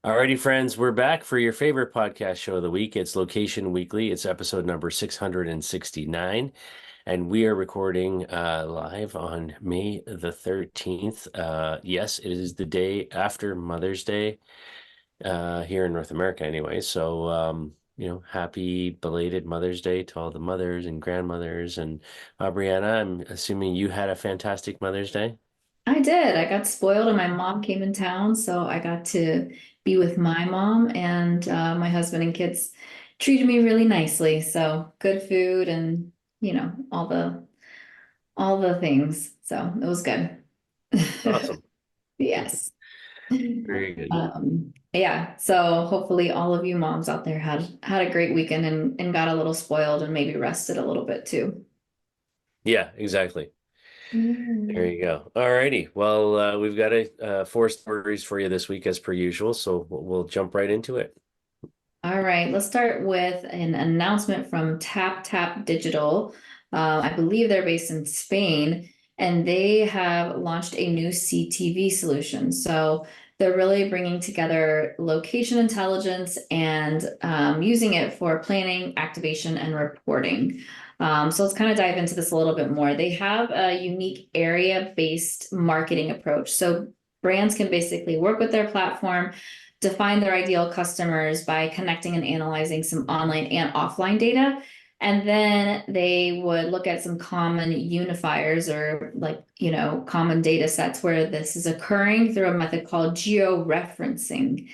Alrighty, friends, we're back for your favorite podcast show of the week. It's Location Weekly. It's episode number 669, and we are recording live on May the 13th. Yes, it is the day after Mother's Day here in North America anyway. So, happy belated Mother's Day to all the mothers and grandmothers. And Brianna, I'm assuming you had a fantastic Mother's Day. I did. I got spoiled and my mom came in town, so I got to be with my mom and my husband and kids treated me really nicely. So good food and all the things. So it was good. Awesome. Yes. Very good. Yeah. So hopefully all of you moms out there had a great weekend and got a little spoiled and maybe rested a little bit too. Yeah, exactly. There Mm. you go. All righty. Well, we've got four stories for you this week as per usual, so we'll jump right into it. All right, let's start with an announcement from Tap Tap Digital. I believe they're based in Spain, and they have launched a new CTV solution. So they're really bringing together location intelligence and using it for planning, activation, and reporting. So let's kind of dive into this a little bit more. They have a unique area-based marketing approach. So brands can basically work with their platform define their ideal customers by connecting and analyzing some online and offline data. And then they would look at some common unifiers or common data sets where this is occurring through a method called georeferencing.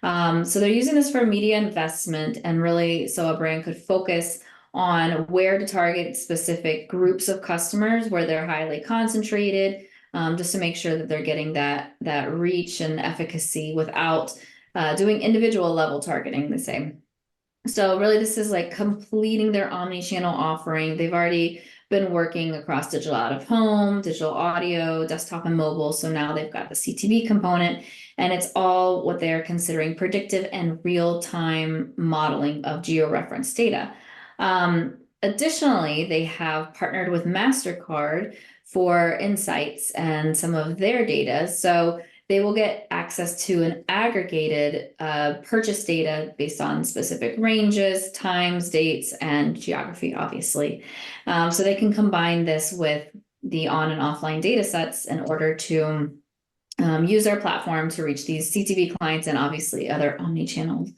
So they're using this for media investment and really so a brand could focus on where to target specific groups of customers where they're highly concentrated, just to make sure that they're getting that reach and efficacy without doing individual level targeting the same. So really this is like completing their omni-channel offering. They've already been working across digital out of home, digital audio, desktop and mobile. So now they've got the CTV component and it's all what they're considering predictive and real-time modeling of georeference data. Additionally, they have partnered with Mastercard for insights and some of their data. So they will get access to an aggregated purchase data based on specific ranges, times, dates, and geography, obviously. So they can combine this with the on and offline data sets in order to use our platform to reach these CTV clients and obviously other omni-channel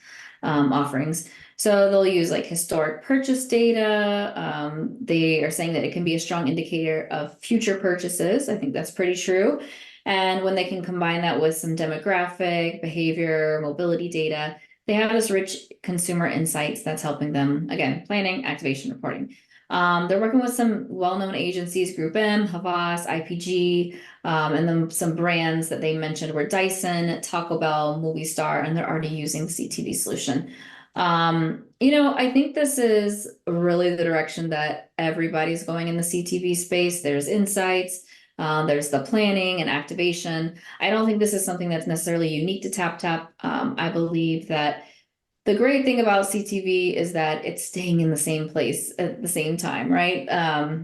offerings. So they'll use like historic purchase data. They are saying that it can be a strong indicator of future purchases. I think that's pretty true. And when they can combine that with some demographic, behavior, mobility data, they have this rich consumer insights that's helping them, again, planning, activation, reporting. They're working with some well-known agencies, Group M, Havas, IPG, and then some brands that they mentioned were Dyson, Taco Bell, Movie Star, and they're already using the CTV solution. I think this is really the direction that everybody's going in the CTV space. There's insights, there's the planning and activation. I don't think this is something that's necessarily unique to TapTap. I believe that the great thing about CTV is that it's staying in the same place at the same time, right?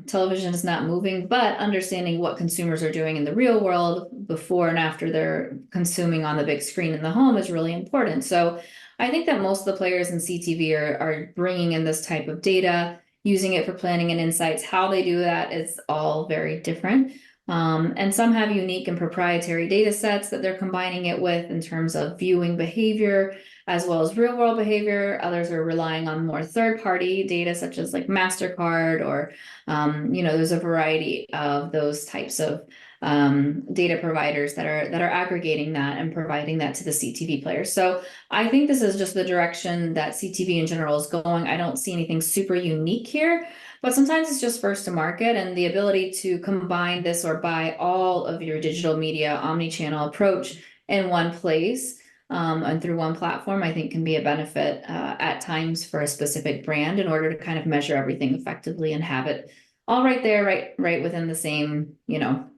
Television is not moving, but understanding what consumers are doing in the real world before and after they're consuming on the big screen in the home is really important. So I think that most of the players in CTV are bringing in this type of data, using it for planning and insights. How they do that is all very different. And some have unique and proprietary data sets that they're combining it with in terms of viewing behavior as well as real world behavior. Others are relying on more third party data, such as like Mastercard, or, there's a variety of those types of data providers that are aggregating that and providing that to the CTV players. So I think this is just the direction that CTV in general is going. I don't see anything super unique here. But sometimes it's just first to market and the ability to combine this or buy all of your digital media omni-channel approach in one place and through one platform, I think can be a benefit at times for a specific brand in order to kind of measure everything effectively and have it all right there, right within the same,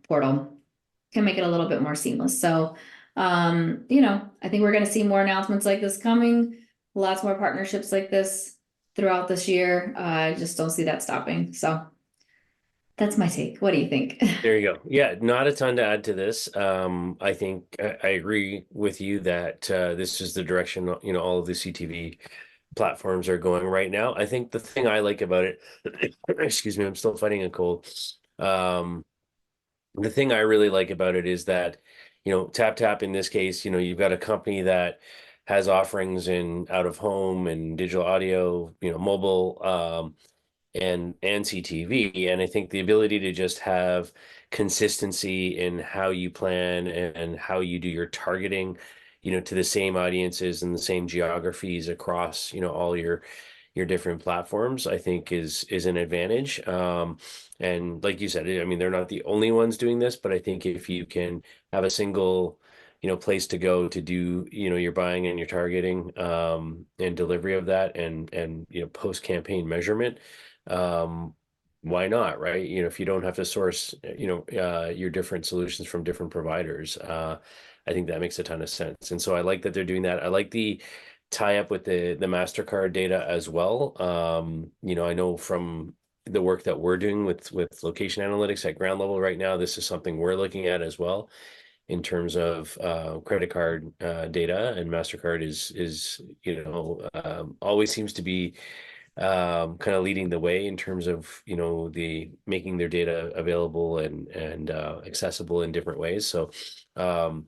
portal. Can make it a little bit more seamless. So, I think we're going to see more announcements like this coming, lots more partnerships like this throughout this year. I just don't see that stopping. So That's my take. What do you think? There you go. Yeah, not a ton to add to this. I think I agree with you that this is the direction, all of the CTV platforms are going right now. I think the thing I like about it, excuse me, I'm still fighting a cold. Um, the thing I really like about it is that, TapTap in this case, you've got a company that has offerings in out of home and digital audio, mobile. And CTV. And I think the ability to just have consistency in how you plan and how you do your targeting, to the same audiences and the same geographies across, all your different platforms, I think is an advantage. And like you said, I mean, they're not the only ones doing this, but I think if you can have a single place to go to do, your buying and your targeting, and delivery of that and post campaign measurement, um, why not, right? If you don't have to source, your different solutions from different providers, I think that makes a ton of sense. And so I like that they're doing that. I like the tie up with the Mastercard data as well. I know from the work that we're doing with location analytics at ground level right now, this is something we're looking at as well in terms of credit card data, and Mastercard is always seems to be kind of leading the way in terms of the making their data available and accessible in different ways. So um,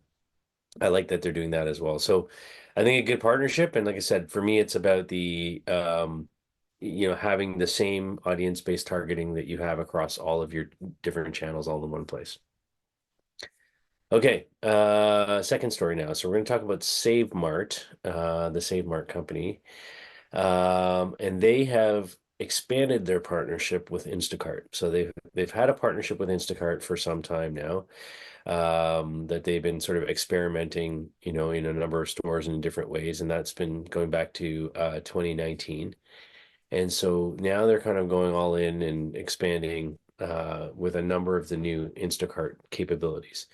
I like that they're doing that as well. So I think a good partnership. And like I said, for me, it's about the having the same audience-based targeting that you have across all of your different channels all in one place. Okay, second story now. So we're going to talk about SaveMart, the SaveMart company. And they have expanded their partnership with Instacart. So they've had a partnership with Instacart for some time now, that they've been sort of experimenting, in a number of stores in different ways, and that's been going back to 2019. And so now they're kind of going all in and expanding with a number of the new Instacart capabilities,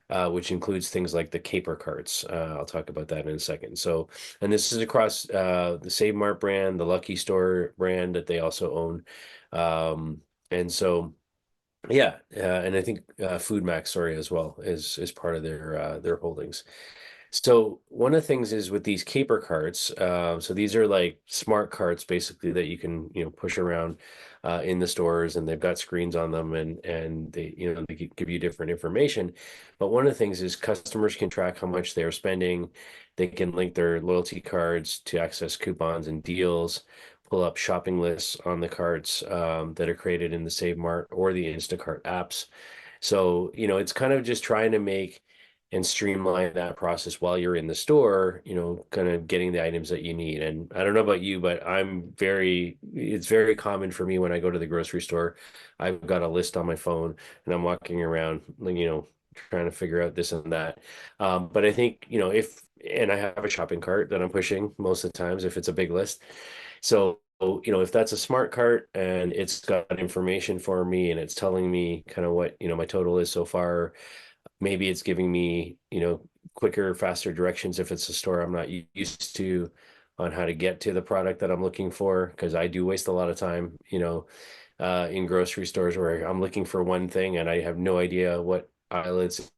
which includes things like the caper carts. I'll talk about that in a second. So, and this is across the Save Mart brand, the Lucky Store brand that they also own. And so, yeah, and I think Food Max, sorry, as well is part of their holdings. So one of the things is with these caper carts, so these are like smart carts basically that you can, push around in the stores, and they've got screens on them, and they, they give you different information. But one of the things is customers can track how much they're spending. They can link their loyalty cards to access coupons and deals, pull up shopping lists on the carts that are created in the Save Mart or the Instacart apps. So, it's kind of just trying to make and streamline that process while you're in the store, kind of getting the items that you need. And I don't know about you, but it's very common for me when I go to the grocery store. I've got a list on my phone and I'm walking around, trying to figure out this and that. But I think, and I have a shopping cart that I'm pushing most of the times if it's a big list. So, if that's a smart cart and it's got information for me and it's telling me kind of what, my total is so far, maybe it's giving me, quicker, faster directions if it's a store I'm not used to on how to get to the product that I'm looking for. Because I do waste a lot of time, in grocery stores where I'm looking for one thing and I have no idea what aisle it's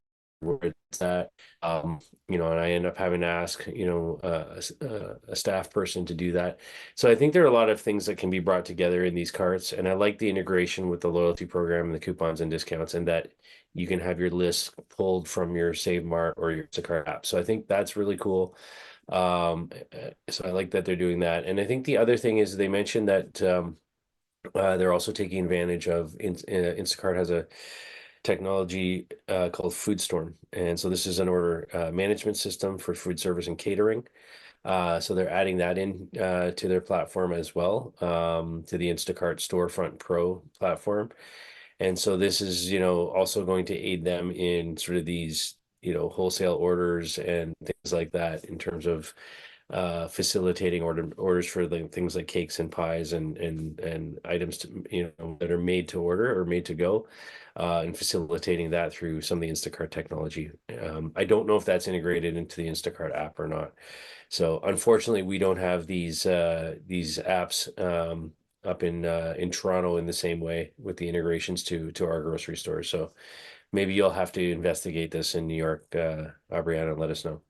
where it's at. Um, and I end up having to ask, a staff person to do that. So I think there are a lot of things that can be brought together in these carts, and I like the integration with the loyalty program and the coupons and discounts, and that you can have your list pulled from your Save Mart or your Instacart app. So I think that's really cool. So I like that they're doing that. And I think the other thing is they mentioned that they're also taking advantage of Instacart has a technology called FoodStorm. And so this is an order management system for food service and catering. So they're adding that in to their platform as well, to the Instacart Storefront Pro platform. And so this is, also going to aid them in sort of these, wholesale orders and things like that in terms of facilitating orders for the things like cakes and pies and items to, that are made to order or made to go, and facilitating that through some of the Instacart technology. I don't know if that's integrated into the Instacart app or not. So unfortunately, we don't have these apps up in Toronto in the same way with the integrations to our grocery stores. So maybe you'll have to investigate this in New York, Aubriana, and let us know.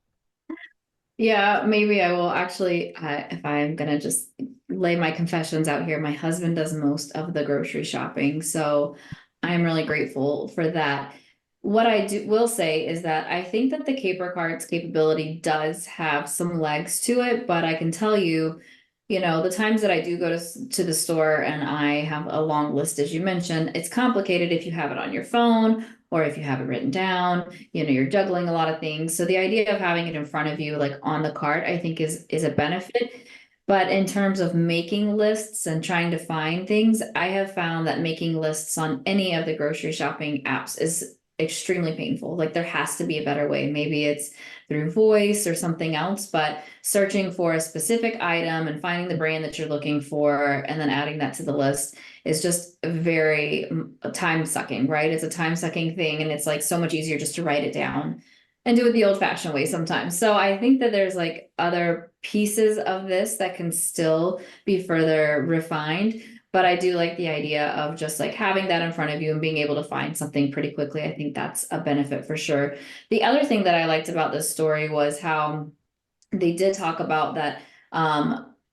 Yeah, maybe I will actually, if I'm gonna just lay my confessions out here, my husband does most of the grocery shopping, so I'm really grateful for that. What I will say is that I think that the Caper Cart's capability does have some legs to it, but I can tell you, the times that I do go to the store and I have a long list, as you mentioned, it's complicated if you have it on your phone or if you have it written down. You're juggling a lot of things. So the idea of having it in front of you, like on the cart, I think is a benefit. But in terms of making lists and trying to find things, I have found that making lists on any of the grocery shopping apps is extremely painful. Like there has to be a better way. Maybe it's through voice or something else, but searching for a specific item and finding the brand that you're looking for and then adding that to the list is just very time sucking, right? It's a time sucking thing. And it's like so much easier just to write it down and do it the old fashioned way sometimes. So I think that there's like other pieces of this that can still be further refined. But I do like the idea of just like having that in front of you and being able to find something pretty quickly. I think that's a benefit for sure. The other thing that I liked about this story was how they did talk about that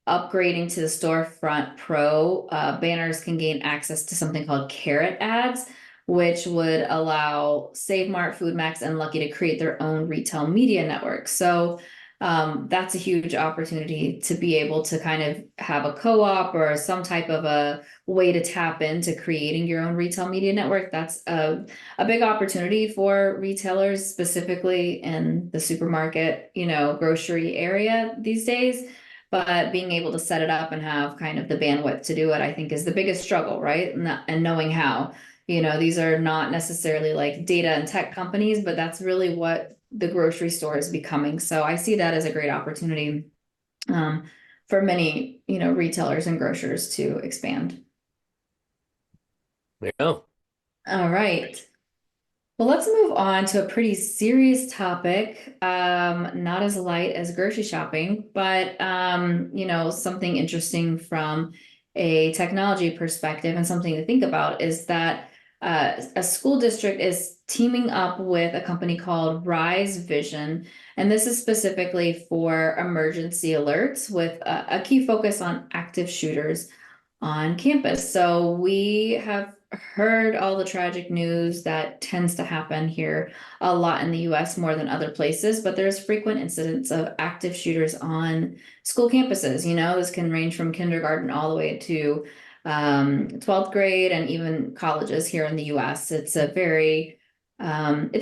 upgrading to the storefront pro banners can gain access to something called carrot ads, which would allow SaveMart, FoodMax, and Lucky to create their own retail media network. So that's a huge opportunity to be able to kind of have a co-op or some type of a way to tap into creating your own retail media network. That's a big opportunity for retailers, specifically in the supermarket, grocery area these days. But being able to set it up and have kind of the bandwidth to do it, I think is the biggest struggle, right? And knowing how. These are not necessarily like data and tech companies, but that's really what the grocery store is becoming. So I see that as a great opportunity for many, retailers and grocers to expand. There you go. All right. Well, let's move on to a pretty serious topic. Not as light as grocery shopping, but something interesting from a technology perspective and something to think about is that a school district is teaming up with a company called Rise Vision, and this is specifically for emergency alerts with a key focus on active shooters on campus. So we have heard all the tragic news that tends to happen here a lot in the US more than other places, but there's frequent incidents of active shooters on school campuses. This can range from kindergarten all the way to 12th grade and even colleges here in the US. It's a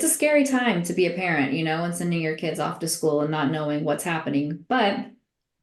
scary time to be a parent, and sending your kids off to school and not knowing what's happening. But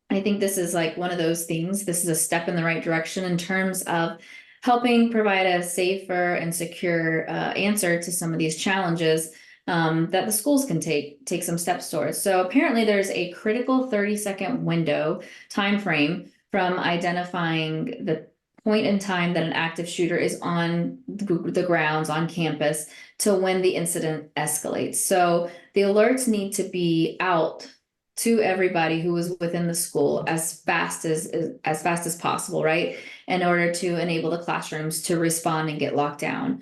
I think this is like one of those things. This is a step in the right direction in terms of helping provide a safer and secure answer to some of these challenges that the schools can take some steps towards. So apparently, there's a critical 30-second window time frame from identifying the point in time that an active shooter is on the grounds on campus to when the incident escalates. So the alerts need to be out to everybody who was within the school as fast as possible, right? In order to enable the classrooms to respond and get locked down.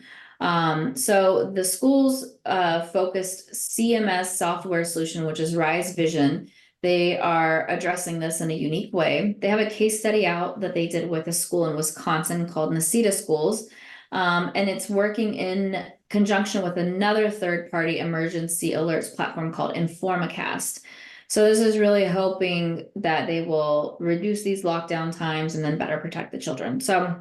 So the school's focused CMS software solution, which is Rise Vision, they are addressing this in a unique way. They have a case study out that they did with a school in Wisconsin called Nacita Schools. And it's working in conjunction with another third-party emergency alerts platform called Informacast. So this is really hoping that they will reduce these lockdown times and then better protect the children. So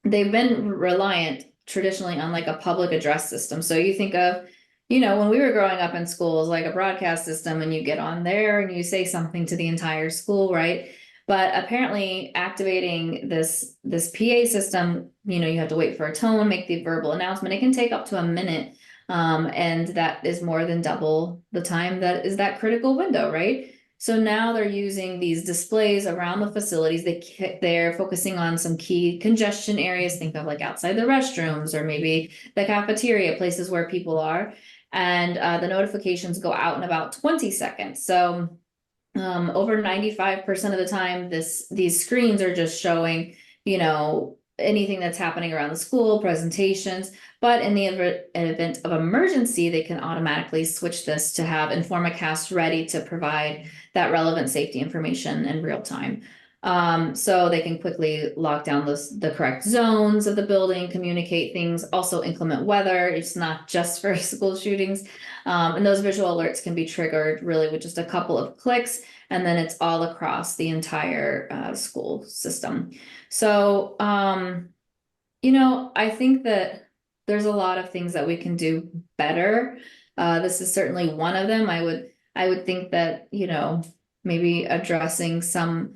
they've been reliant traditionally on like a public address system. So you think of, when we were growing up in schools, like a broadcast system, and you get on there and you say something to the entire school, right? But apparently activating this PA system, you have to wait for a tone, make the verbal announcement. It can take up to a minute. And that is more than double the time that is that critical window, right? So now they're using these displays around the facilities. They're focusing on some key congestion areas. Think of like outside the restrooms or maybe the cafeteria, places where people are. And the notifications go out in about 20 seconds. So over 95% of the time, these screens are just showing, anything that's happening around the school, presentations. But in the event of emergency, they can automatically switch this to have InformaCast ready to provide that relevant safety information in real time. So they can quickly lock down the correct zones of the building, communicate things, also inclement weather. It's not just for school shootings. And those visual alerts can be triggered really with just a couple of clicks, and then it's all across the entire school system. So, I think that there's a lot of things that we can do better. This is certainly one of them. I would think that, maybe addressing some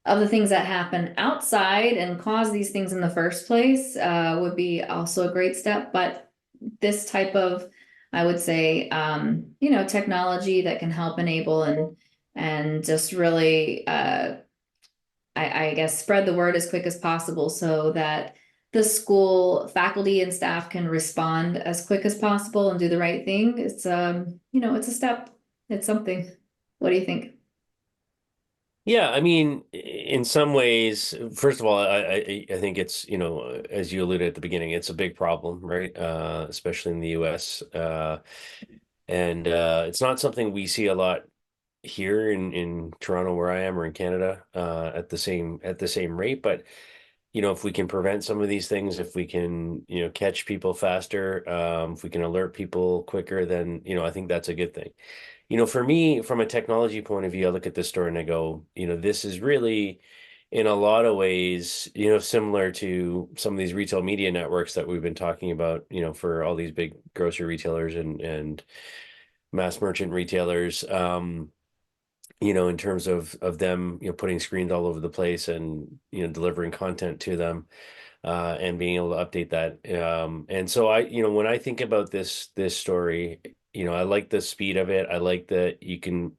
of the things that happen outside and cause these things in the first place would be also a great step. But this type of, I would say, technology that can help enable and just really, I guess, spread the word as quick as possible so that the school faculty and staff can respond as quick as possible and do the right thing. It's a step. It's something. What do you think? Yeah, I mean, in some ways, first of all, I think it's, as you alluded at the beginning, it's a big problem, right? Especially in the US. And it's not something we see a lot here in Toronto where I am or in Canada at the same rate. But if we can prevent some of these things, if we can, catch people faster, if we can alert people quicker, then, I think that's a good thing. For me, from a technology point of view, I look at this story and I go, this is really, in a lot of ways, similar to some of these retail media networks that we've been talking about, for all these big grocery retailers and mass merchant retailers. In terms of them, putting screens all over the place and, delivering content to them, and being able to update that. And so when I think about this story, I like the speed of it. I like that you can,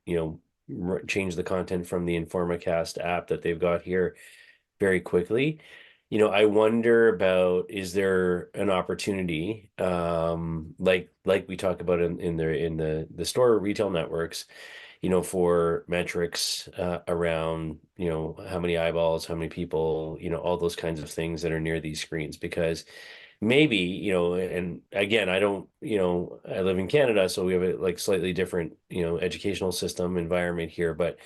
change the content from the InformaCast app that they've got here very quickly. I wonder about, is there an opportunity, like we talk about in the store retail networks, for metrics around, how many eyeballs, how many people, all those kinds of things that are near these screens. Because maybe, and again, I don't, I live in Canada, so we have a like slightly different, educational system environment here. But,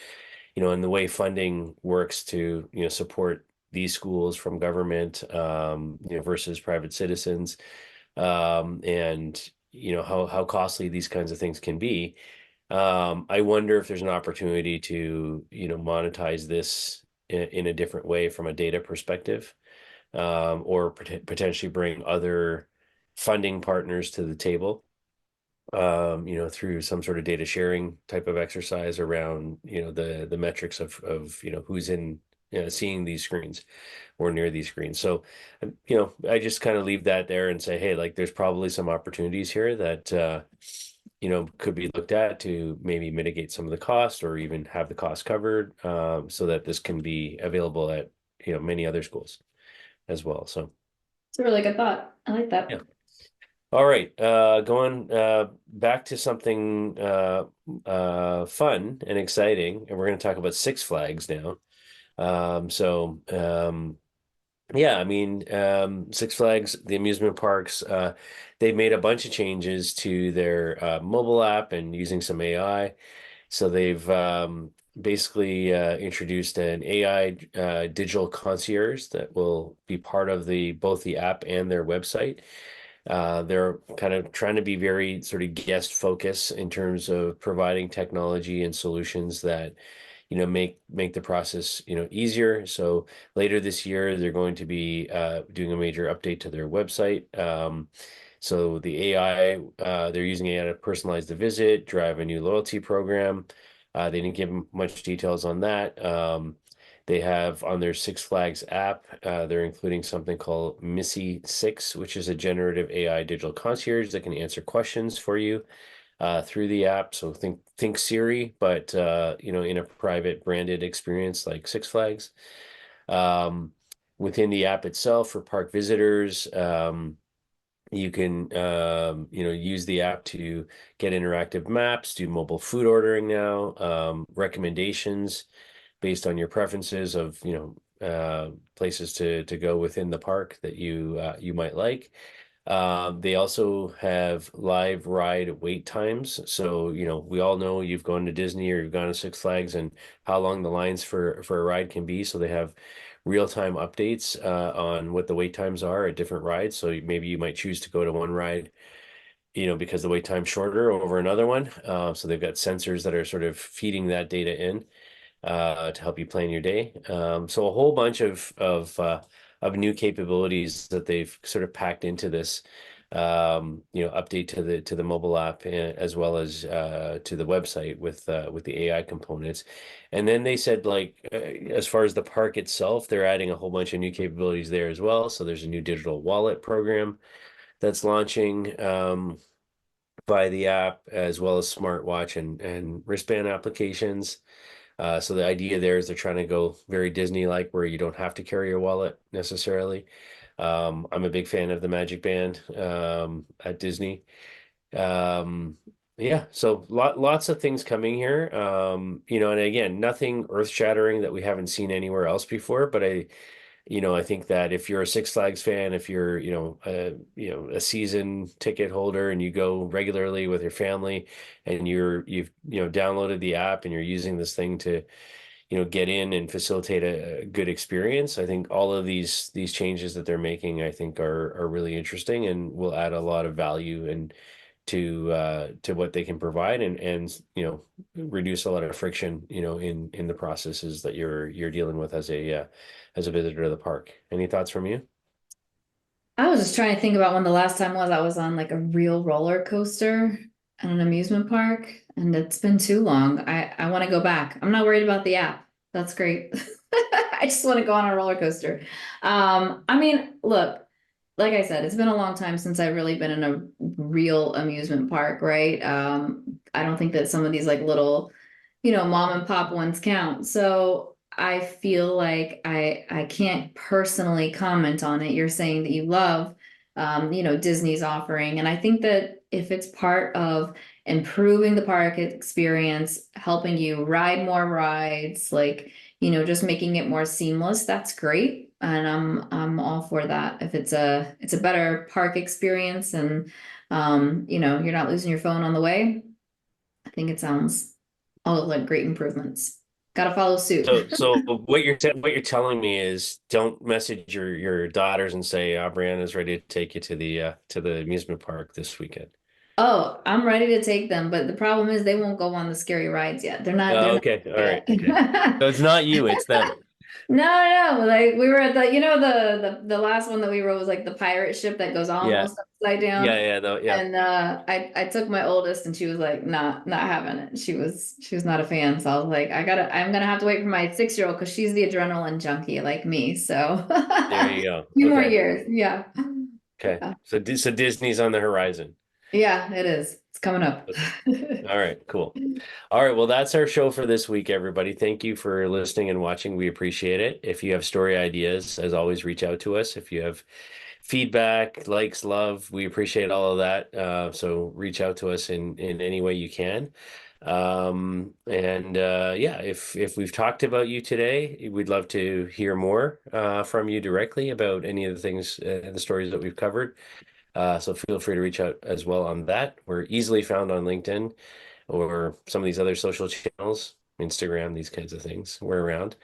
and the way funding works to, support these schools from government, versus private citizens, and, how costly these kinds of things can be. I wonder if there's an opportunity to, monetize this in a different way from a data perspective, or potentially bring other funding partners to the table, through some sort of data sharing type of exercise around, the metrics of, who's in, seeing these screens or near these screens. So, I just kind of leave that there and say, hey, like there's probably some opportunities here that, could be looked at to maybe mitigate some of the cost or even have the cost covered, so that this can be available at, many other schools as well. So, It's a really good thought. I like that. yeah. All right. Going back to something fun and exciting, and we're going to talk about Six Flags now. Yeah, I mean, Six Flags, the amusement parks, they've made a bunch of changes to their mobile app and using some AI. So they've basically introduced an AI digital concierge that will be part of both the app and their website. They're kind of trying to be very sort of guest focused in terms of providing technology and solutions that, make the process, easier. So later this year, they're going to be doing a major update to their website. So the AI, they're using AI to personalize the visit, drive a new loyalty program. They didn't give much details on that. They have on their Six Flags app, they're including something called Missy 6, which is a generative AI digital concierge that can answer questions for you through the app. So think Siri, but in a private branded experience like Six Flags. Um, Within the app itself for park visitors, you can use the app to get interactive maps, do mobile food ordering now, recommendations based on your preferences of places to go within the park that you might like. They also have live ride wait times. So, we all know you've gone to Disney or you've gone to Six Flags and how long the lines for a ride can be. So they have real-time updates on what the wait times are at different rides. So maybe you might choose to go to one ride, because the wait time's shorter over another one. So they've got sensors that are sort of feeding that data in to help you plan your day. So a whole bunch of new capabilities that they've sort of packed into this update to the mobile app, as well as to the website with the AI components. And then they said, like, as far as the park itself, they're adding a whole bunch of new capabilities there as well. So there's a new digital wallet program that's launching by the app, as well as smartwatch and wristband applications. So the idea there is they're trying to go very Disney-like, where you don't have to carry your wallet necessarily. I'm a big fan of the Magic Band at Disney. Um, yeah, so lots of things coming here. And again, nothing earth-shattering that we haven't seen anywhere else before. But I think that if you're a Six Flags fan, if you're, a season ticket holder and you go regularly with your family, and you've downloaded the app and you're using this thing to get in and facilitate a good experience. I think all of these changes that they're making, I think, are really interesting and will add a lot of value and to what they can provide, and reduce a lot of friction in the processes that you're dealing with as a visitor to the park. Any thoughts from you? I was just trying to think about when the last time was I was on like a real roller coaster at an amusement park, and it's been too long. I want to go back. I'm not worried about the app. That's great. I just want to go on a roller coaster. I mean, look, like I said, it's been a long time since I've really been in a real amusement park, right? I don't think that some of these like little, mom and pop ones count. So I feel like I can't personally comment on it. You're saying that you love, Disney's offering, and I think that if it's part of improving the park experience, helping you ride more rides, like, just making it more seamless, that's great. And I'm all for that. If it's a better park experience, and you're not losing your phone on the way, I think it sounds all like great improvements. Gotta follow suit. So what you're telling me is, don't message your daughters and say, Brianna's ready to take you to the amusement park this weekend. Oh, I'm ready to take them, but the problem is they won't go on the scary rides yet. They're Oh, not okay. All right. Okay. yet. So it's not you, it's them. No, no, like we were at the last one that we rode was like the pirate ship that goes Yeah. almost upside Yeah. down. Yeah. No. Yeah. And I took my oldest and she was like, not having it. She was not a fan. So I was like, I'm gonna have to wait for my 6-year-old because she's the adrenaline junkie like me. So There you go. few more Okay. years. Yeah. Okay. Yeah. So Disney's on the horizon. Yeah, it is. It's coming up. Okay. All right. Cool. All right. Well, that's our show for this week, everybody. Thank you for listening and watching. We appreciate it. If you have story ideas, as always, reach out to us. If you have feedback, likes, love, we appreciate all of that. So reach out to us in any way you can. And yeah, if we've talked about you today, we'd love to hear more from you directly about any of the things, the stories that we've covered. So feel free to reach out as well on that. We're easily found on LinkedIn or some of these other social channels, Instagram, these kinds of things. We're around.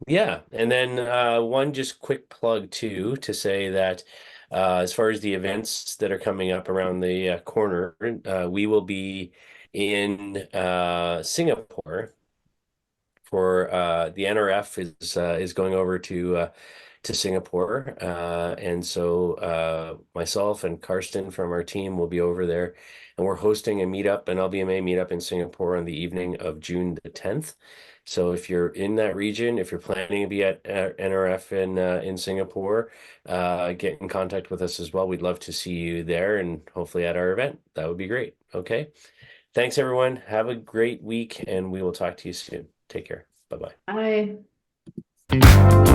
Yeah, and then one just quick plug too, to say that as far as the events that are coming up around the corner, we will be in Singapore for the NRF is going over to Singapore, and so myself and Karsten from our team will be over there, and we're hosting a meetup, an LBMA meetup in Singapore on the evening of June the 10th. So if you're in that region, if you're planning to be at NRF in Singapore, get in contact with us as well. We'd love to see you there and hopefully at our event. That would be great. Okay. Thanks, everyone. Have a great week, and we will talk to you soon. Take care. Bye-bye. Bye.